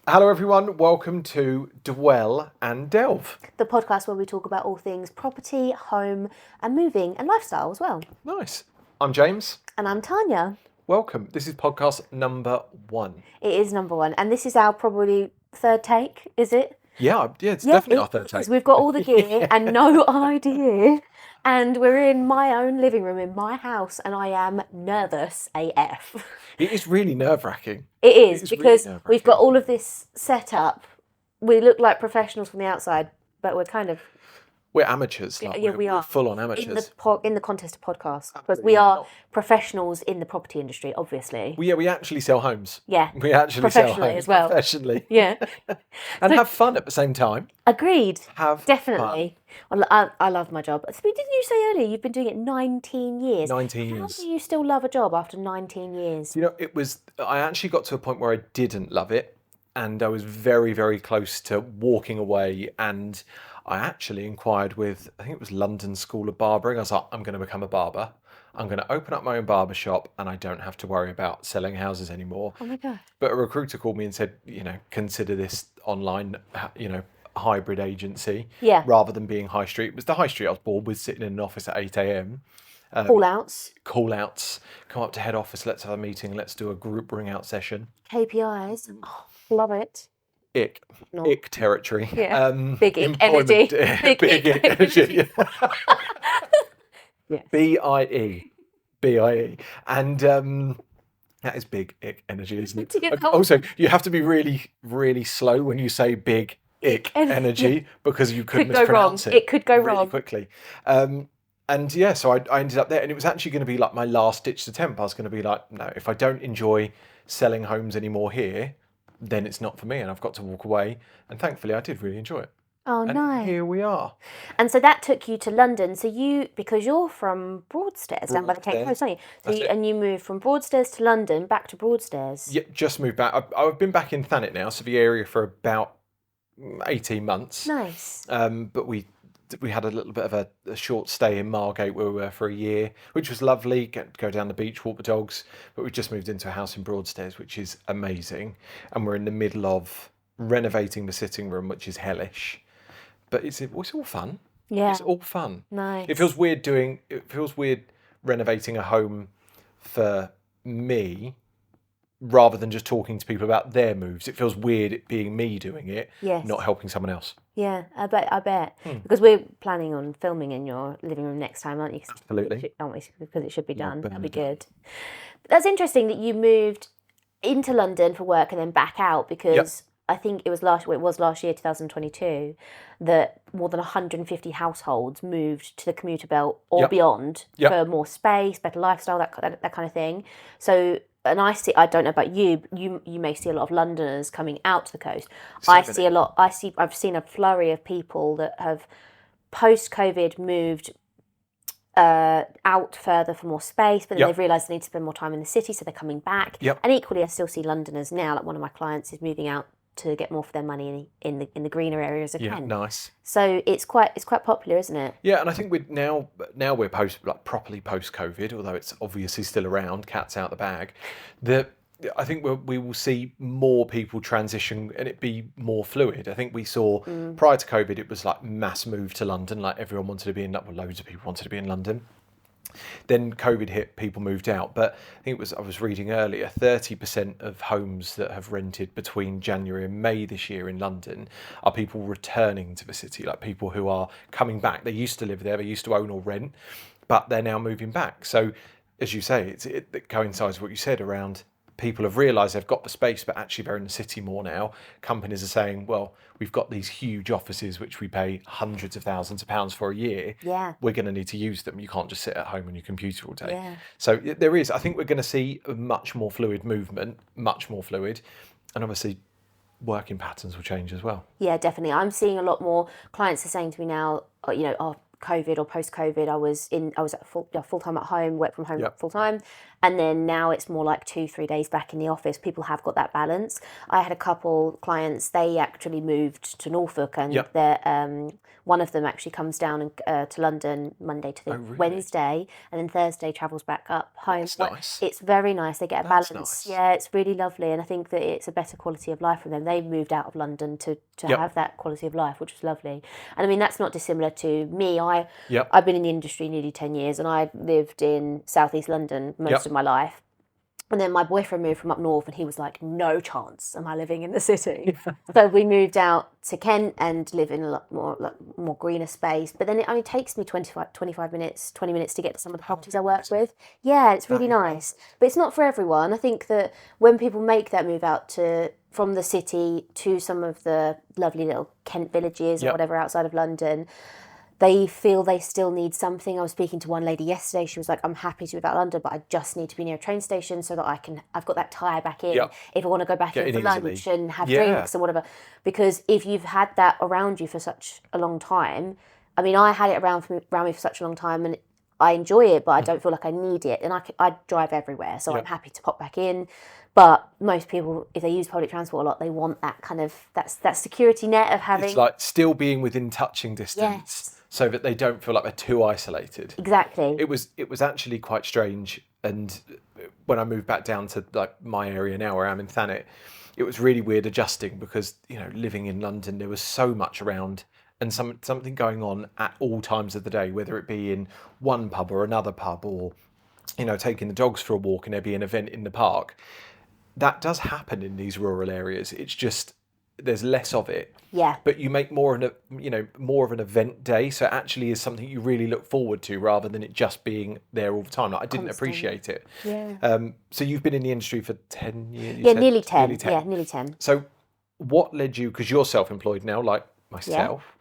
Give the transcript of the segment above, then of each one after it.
Hello, everyone. Welcome to Dwell and Delve. The podcast where we talk about all things property, home, and moving and lifestyle as well. Nice. I'm James. And I'm Tanya. Welcome. This is podcast number 1. It is number 1, and this is our probably third take, is it? Yeah, it's definitely our third take. We've got all the gear and no idea. And we're in my own living room in my house, and I am nervous AF. It is really nerve-wracking. It is because really we've got all of this set up. We look like professionals from the outside, but We're amateurs. Like, we are. We're full-on amateurs. In the contest of podcasts, because we are professionals in the property industry, obviously. We actually sell homes. Yeah. We actually sell homes. Professionally as well. Professionally. Yeah. And have fun at the same time. Agreed. Have Definitely. Well, I love my job. So didn't you say earlier you've been doing it 19 years? 19 How years. do you still love a job after 19 years? I actually got to a point where I didn't love it, and I was very, very close to walking away, and I actually inquired with, I think it was London School of Barbering. I was like, I'm going to become a barber. I'm going to open up my own barber shop, and I don't have to worry about selling houses anymore. Oh my God. But a recruiter called me and said, consider this online, hybrid agency, rather than being high street. It was the high street I was bored with, sitting in an office at 8 a.m. Call outs. Come up to head office, let's have a meeting, let's do a group ring out session. KPIs. Oh, love it. Ick territory. Yeah. Big ick energy. Big ick energy. Yes. BIE. And that is big ick energy, isn't it? know? Also, you have to be really, really slow when you say big ick energy, because you could mispronounce it. It could go really wrong quickly. And yeah, so I ended up there, and it was actually going to be like my last ditch attempt. I was going to be like, no, if I don't enjoy selling homes anymore here, then it's not for me, and I've got to walk away. And thankfully, I did really enjoy it. Oh, And nice. here we are. And so that took you to London. So because you're from Broadstairs, down by the Cape Coast, aren't you? And you moved from Broadstairs to London, back to Broadstairs. Yeah, just moved back. I've been back in Thanet now, so the area for about 18 months. Nice. But we had a little bit of a short stay in Margate where we were for a year, which was lovely. Go down the beach, walk the dogs. But we just moved into a house in Broadstairs, which is amazing. And we're in the middle of renovating the sitting room, which is hellish. But it's all fun. Yeah. It's all fun. Nice. It feels weird renovating a home for me rather than just talking to people about their moves. It feels weird it being me doing it, not helping someone else. Yeah, I bet. Because we're planning on filming in your living room next time, aren't you? Absolutely. Aren't we? Because it should be done. That'd be good. That's interesting that you moved into London for work and then back out, because I think it was last year, 2022, that more than 150 households moved to the commuter belt or beyond for more space, better lifestyle, that kind of thing. So, and I don't know about you, you may see a lot of Londoners coming out to the coast. I've seen a flurry of people that have post-COVID moved out further for more space, but then they've realised they need to spend more time in the city, so they're coming back. And equally, I still see Londoners now. Like one of my clients is moving out to get more for their money in the greener areas of Kent. Yeah, nice. So it's quite popular, isn't it? Yeah, and I think we're properly post-COVID, although it's obviously still around, cat's out the bag. I think we will see more people transition and it be more fluid. I think we saw prior to COVID, it was like mass move to London, like everyone wanted to be in, loads of people wanted to be in London. Then COVID hit, people moved out. But I think I was reading earlier, 30% of homes that have rented between January and May this year in London are people returning to the city, like people who are coming back. They used to live there, they used to own or rent, but they're now moving back. So, as you say, it coincides with what you said around people have realised they've got the space, but actually they're in the city more now. Companies are saying, well, we've got these huge offices which we pay hundreds of thousands of pounds for a year. Yeah. We're going to need to use them. You can't just sit at home on your computer all day. Yeah. So I think we're going to see a much more fluid movement, much more fluid. And obviously working patterns will change as well. Yeah, definitely. I'm seeing a lot more clients are saying to me now, COVID or post-COVID, I was at full time at home, work from home full time, and then now it's more like 2-3 days back in the office. People have got that balance. I had a couple clients; they actually moved to Norfolk, and they're one of them actually comes down to London Monday to really? Wednesday, and then Thursday travels back up home. That's nice. It's very nice. They get a That's balance. nice. Yeah, it's really lovely, and I think that it's a better quality of life for them. They moved out of London to have that quality of life, which was lovely. And I mean, that's not dissimilar to me. I've been in the industry nearly 10 years, and I lived in Southeast London most of my life. And then my boyfriend moved from up north, and he was like, no chance am I living in the city. So we moved out to Kent and live in a lot more greener space. But then it only takes me 25 minutes, 20 minutes to get to some of the properties I work with. Yeah, it's really nice. But it's not for everyone. I think that when people make that move out from the city to some of the lovely little Kent villages or whatever outside of London, they feel they still need something. I was speaking to one lady yesterday. She was like, I'm happy to move out of London, but I just need to be near a train station so that I've got that tie back in if I want to go back in for lunch and have drinks and whatever. Because if you've had that around you for such a long time, I mean, I had it around me for such a long time, and I enjoy it, but I don't feel like I need it. And I drive everywhere, so I'm happy to pop back in. But most people, if they use public transport a lot, they want that kind of that security net of having. It's like still being within touching distance, so that they don't feel like they're too isolated. Exactly. It was actually quite strange, and when I moved back down to like my area now, where I'm in Thanet, it was really weird adjusting because living in London, there was so much around and something going on at all times of the day, whether it be in one pub or another pub, or taking the dogs for a walk and there be an event in the park. That does happen in these rural areas. It's just there's less of it. Yeah. But you make more of an event day, so it actually is something you really look forward to rather than it just being there all the time. Like, I didn't appreciate it. Yeah. So you've been in the industry for 10 years? Yeah, nearly 10. Yeah, nearly 10. So what led you, because you're self-employed now, like myself,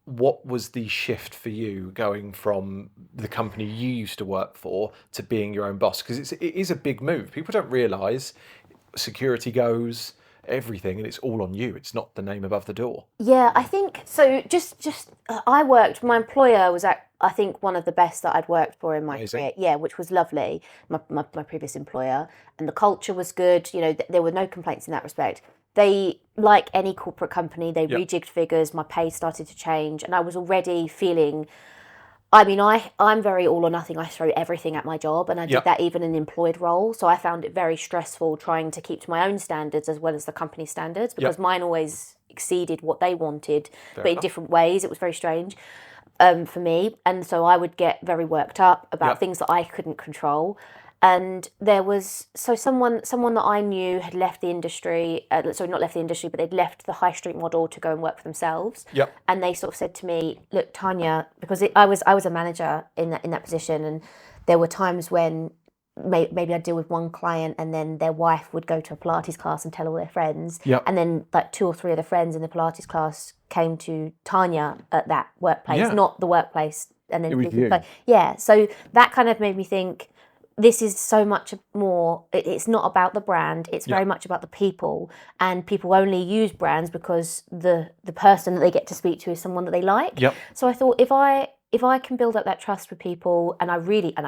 what was the shift for you going from the company you used to work for to being your own boss? Because it is a big move. People don't realise security goes, everything, and it's all on you. It's not the name above the door. Yeah, I think so. My employer was I think one of the best that I'd worked for in my career. Yeah, which was lovely. My previous employer, and the culture was good. There were no complaints in that respect. They, like any corporate company, they rejigged figures. My pay started to change, and I was already feeling. I mean, I'm very all or nothing. I throw everything at my job, and I did that even in an employed role. So I found it very stressful trying to keep to my own standards as well as the company standards, because mine always exceeded what they wanted, but in different ways. It was very strange for me. And so I would get very worked up about things that I couldn't control. And there was someone that I knew had left the industry. Sorry, not left the industry, but they'd left the high street model to go and work for themselves. Yep. And they sort of said to me, "Look, Tanya," because I was a manager in that position, and there were times when maybe I'd deal with one client, and then their wife would go to a Pilates class and tell all their friends. Yep. And then like 2 or 3 of the friends in the Pilates class came to Tanya at that workplace, not the workplace. And then it was you. So that kind of made me think, this is so much more. It's not about the brand. It's very much about the people, and people only use brands because the person that they get to speak to is someone that they like. Yep. So I thought, if I can build up that trust with people, and I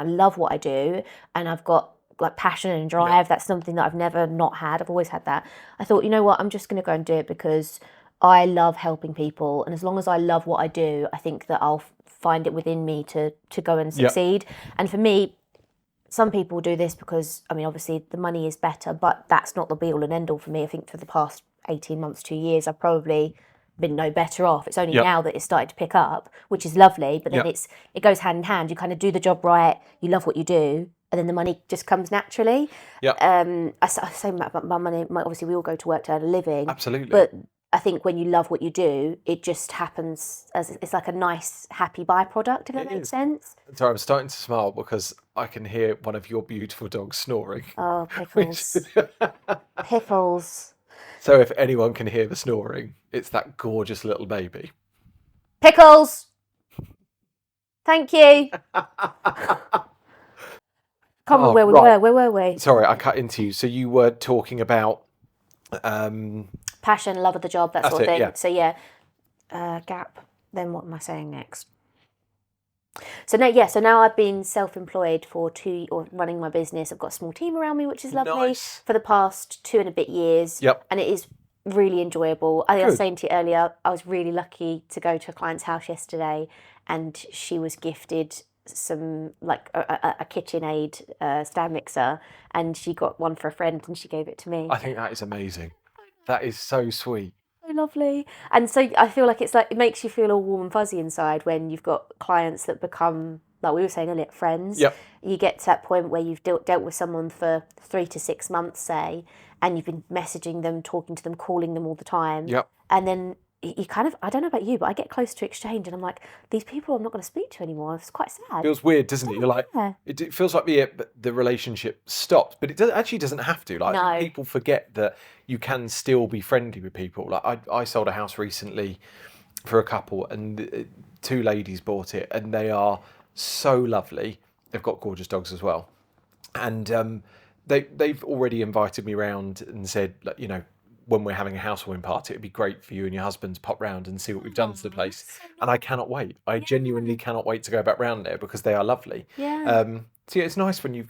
love what I do, and I've got like passion and drive. That's something that I've never not had. I've always had that. I thought, you know what, I'm just going to go and do it because I love helping people, and as long as I love what I do, I think that I'll find it within me to go and succeed. And for me, some people do this because, I mean, obviously the money is better, but that's not the be all and end all for me. I think for the past 18 months, 2 years, I've probably been no better off. It's only now that it's started to pick up, which is lovely, but then it goes hand in hand. You kind of do the job right, you love what you do, and then the money just comes naturally. I say about my money, obviously we all go to work to earn a living. Absolutely. But I think when you love what you do, it just happens it's like a nice, happy byproduct, if that makes sense. Sorry, I'm starting to smile because I can hear one of your beautiful dogs snoring. Oh, Pickles. Pickles. So if anyone can hear the snoring, it's that gorgeous little baby. Pickles! Thank you. Can't remember where we were. Where were we? Sorry, I cut into you. So you were talking about passion, love of the job, that sort of thing. Yeah. So gap. Then what am I saying next? So now I've been self-employed for running my business. I've got a small team around me, which is lovely, for the past 2 and a bit years. Yep. And it is really enjoyable. I was Good. saying to you earlier, I was really lucky to go to a client's house yesterday, and she was gifted some like a KitchenAid stand mixer, and she got one for a friend, and she gave it to me. I think that is amazing. That is so sweet. So lovely. And so I feel like it's like it makes you feel all warm and fuzzy inside when you've got clients that become, like we were saying earlier, friends. Yep. You get to that point where you've dealt with someone for 3 to 6 months, say, and you've been messaging them, talking to them, calling them all the time. Yep. And then you kind of, I don't know about you, but I get close to exchange and I'm like, these people I'm not going to speak to anymore. It's quite sad. Feels weird, doesn't it? You're like, Yeah. it feels like the relationship stopped, but it actually doesn't have to. Like, I think people forget that you can still be friendly with people. Like, I sold a house recently for a couple, and 2 ladies bought it, and they are so lovely. They've got gorgeous dogs as well, and they've already invited me round and said, like, you know, when we're having a housewarming party, it'd be great for you and your husband to pop round and see what we've done to the place. And I cannot wait. I genuinely cannot wait to go back round there because they are lovely. Yeah. So yeah, it's nice when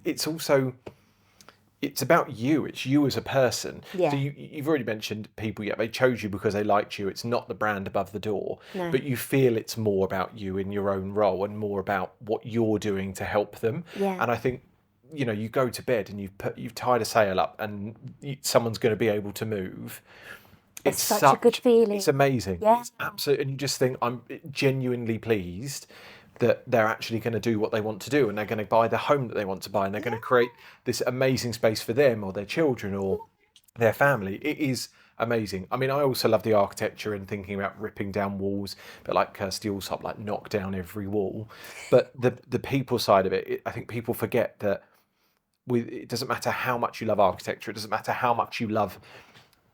it's also, it's about you. It's you as a person. Yeah. So you've already mentioned people. Yeah, they chose you because they liked you. It's not the brand above the door, No. but you feel it's more about you in your own role and more about what you're doing to help them. Yeah. And I think, you know, you go to bed and you've tied a sail up and someone's going to be able to move. It's such a good feeling. It's amazing. Yeah. It's absolutely, and you just think, I'm genuinely pleased that they're actually going to do what they want to do, and they're going to buy the home that they want to buy, and they're going to create this amazing space for them or their children or their family. It is amazing. I mean, I also love the architecture and thinking about ripping down walls, but like Kirsty Allsop, like knock down every wall. But the people side of it, I think people forget that it doesn't matter how much you love architecture, it doesn't matter how much you love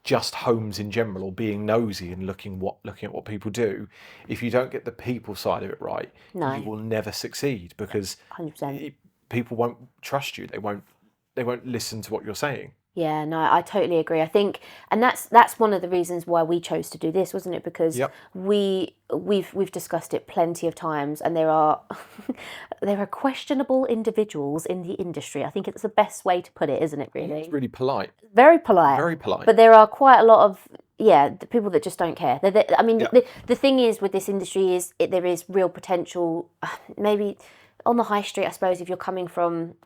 just homes in general or being nosy and looking at what people do. If you don't get the people side of it right, No. you will never succeed because 100%. People won't trust you. They won't listen to what you're saying. Yeah, no, I totally agree. I think, and that's one of the reasons why we chose to do this, wasn't it? Because Yep. we've discussed it plenty of times, and there are questionable individuals in the industry. I think it's the best way to put it, isn't it? Really, It's really polite. very polite. Very polite. But there are quite a lot of the people that just don't care. I mean, Yeah. the thing is with this industry is there is real potential. Maybe on the high street, I suppose, if you're coming from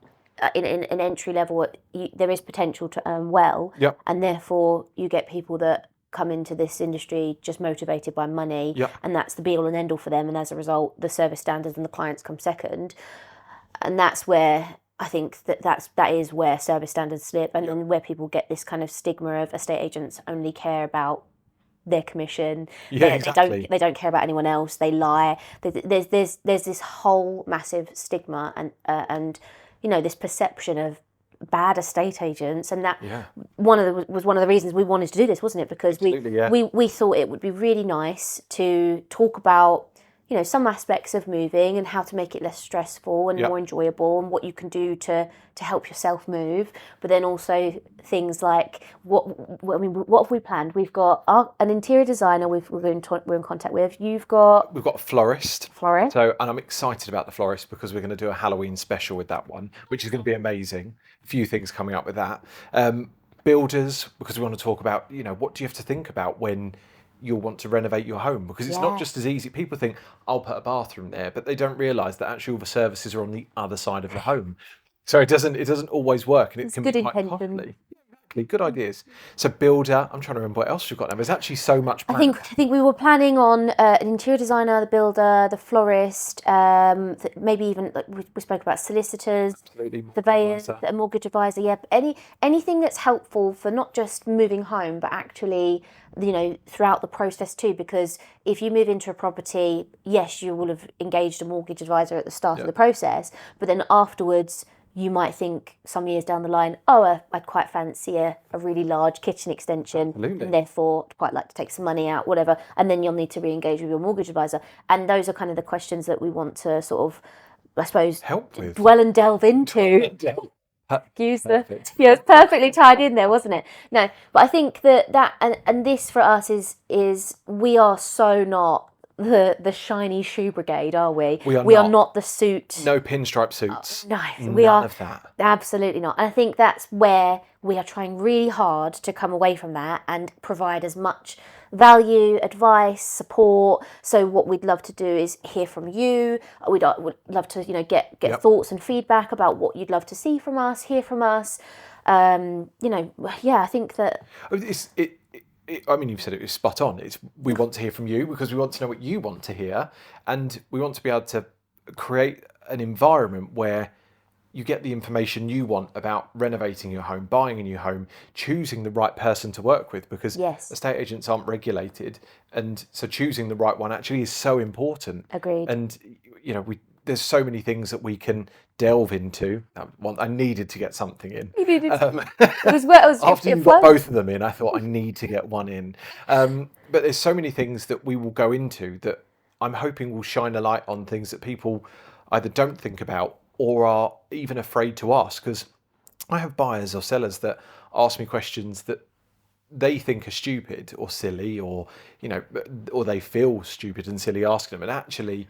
in an entry level, there is potential to earn well, Yep. and therefore you get people that come into this industry just motivated by money, Yep. and that's the be all and end all for them. And as a result, the service standards and the clients come second, and that's where I think that is where service standards slip, and then where people get this kind of stigma of estate agents only care about their commission. Yeah, exactly. They don't care about anyone else. They lie. There's this whole massive stigma and you know, this perception of bad estate agents, and that was one of the reasons we wanted to do this, wasn't it? Because we thought it would be really nice to talk about, you know, some aspects of moving and how to make it less stressful and more enjoyable, and what you can do to help yourself move. But then also things like what have we planned? We've got an interior designer we're in contact with. We've got a florist. Florist. So, and I'm excited about the florist because we're going to do a Halloween special with that one, which is going to be amazing. A few things coming up with that. Builders, because we want to talk about, you know, what do you have to think about when you'll want to renovate your home, because it's not just as easy. People think I'll put a bathroom there, but they don't realise that actually all the services are on the other side of the home. So it doesn't always work, and it can be quite costly. Exactly, good ideas. So builder, I'm trying to remember what else we've got now. There's actually so much planned. I think we were planning on an interior designer, the builder, the florist, maybe even like we spoke about solicitors, surveyors, a mortgage advisor. Yeah, anything that's helpful for not just moving home, but actually, you know, throughout the process too. Because if you move into a property, yes, you will have engaged a mortgage advisor at the start of the process, but then afterwards, you might think some years down the line, I'd quite fancy a really large kitchen extension, and therefore I'd quite like to take some money out, whatever. And then you'll need to re-engage with your mortgage advisor. And those are kind of the questions that we want to sort of, I suppose, help with, dwell and delve into. It's perfectly tied in there, wasn't it? No, but I think that and this for us is we are so not the shiny shoe brigade, are we? We are We are not. not the suit. No pinstripe suits. No, None we are of that. absolutely not. And I think that's where we are trying really hard to come away from that and provide as much value, advice, support. So what we'd love to do is hear from you. Would love to, get Yep. thoughts and feedback about what you'd love to see from us, hear from us. I think that I mean, you've said it's spot on. We want to hear from you because we want to know what you want to hear, and we want to be able to create an environment where you get the information you want about renovating your home, buying a new home, choosing the right person to work with, because Yes. estate agents aren't regulated, and so choosing the right one actually is so important. Agreed. And there's so many things that we can delve into. I needed to get something in. You needed After you got both of them in, I thought I need to get one in. But there's so many things that we will go into that I'm hoping will shine a light on things that people either don't think about or are even afraid to ask. Because I have buyers or sellers that ask me questions that they think are stupid or silly, or they feel stupid and silly asking them, and actually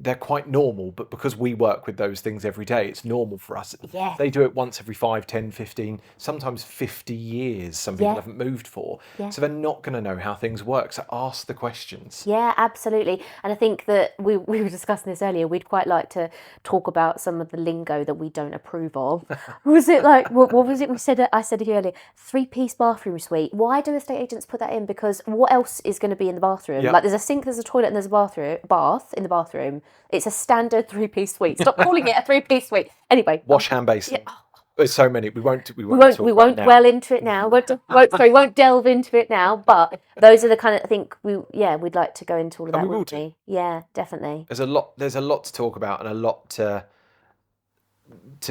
they're quite normal, but because we work with those things every day, it's normal for us. Yeah. They do it once every 5, 10, 15, sometimes 50 years. Some people haven't moved for. Yeah. So they're not going to know how things work. So ask the questions. Yeah, absolutely. And I think that we were discussing this earlier. We'd quite like to talk about some of the lingo that we don't approve of. Was it like, what was it we said? I said earlier, 3-piece bathroom suite. Why do estate agents put that in? Because what else is going to be in the bathroom? Yep. Like there's a sink, there's a toilet, and there's a bath in the bathroom. It's a standard 3-piece suite. Stop calling it a 3-piece suite. Anyway. Wash hand basin. Yeah. There's so many. We won't won't dwell into it now. Won't delve into it now. But those are the kind of, I think we'd like to go into all of that. And we will wouldn't we? Yeah, definitely. There's a lot to talk about and a lot to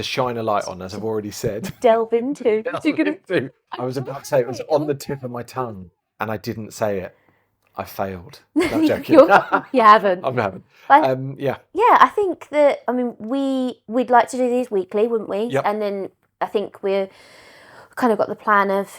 shine a light on, as I've already said. Delve into. I was about to say it was on the tip of my tongue and I didn't say it. I failed. No, I'm joking. You haven't. I haven't. Yeah, I think that, we'd like to do these weekly, wouldn't we? Yep. And then I think we're kind of got the plan of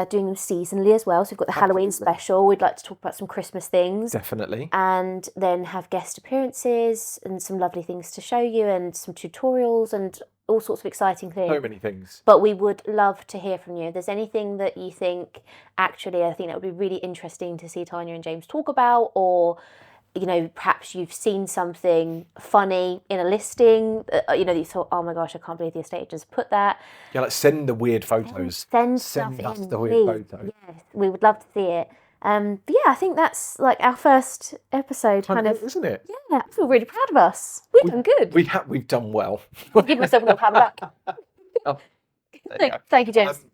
doing them seasonally as well. So we've got the Halloween special. We'd like to talk about some Christmas things. Definitely. And then have guest appearances and some lovely things to show you and some tutorials and all sorts of exciting things. So many things. But we would love to hear from you. If there's anything that you think, actually, I think that would be really interesting to see Tanya and James talk about, or perhaps you've seen something funny in a listing, that you thought, oh my gosh, I can't believe the estate agents put that. Yeah, like send the weird photos. Send us in, the weird photos. Yes, we would love to see it. But yeah, I think that's like our first episode, kind of, isn't it? Yeah, I feel really proud of us. We've done good. We've done well. Give myself a little pat back. Oh, Thank you, James.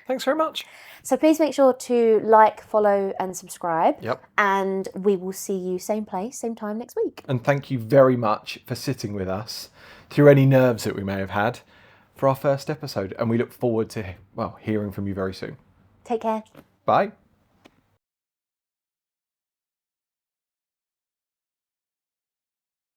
Thanks very much. So please make sure to like, follow, and subscribe. Yep. And we will see you same place, same time next week. And thank you very much for sitting with us through any nerves that we may have had for our first episode. And we look forward to hearing from you very soon. Take care. Bye.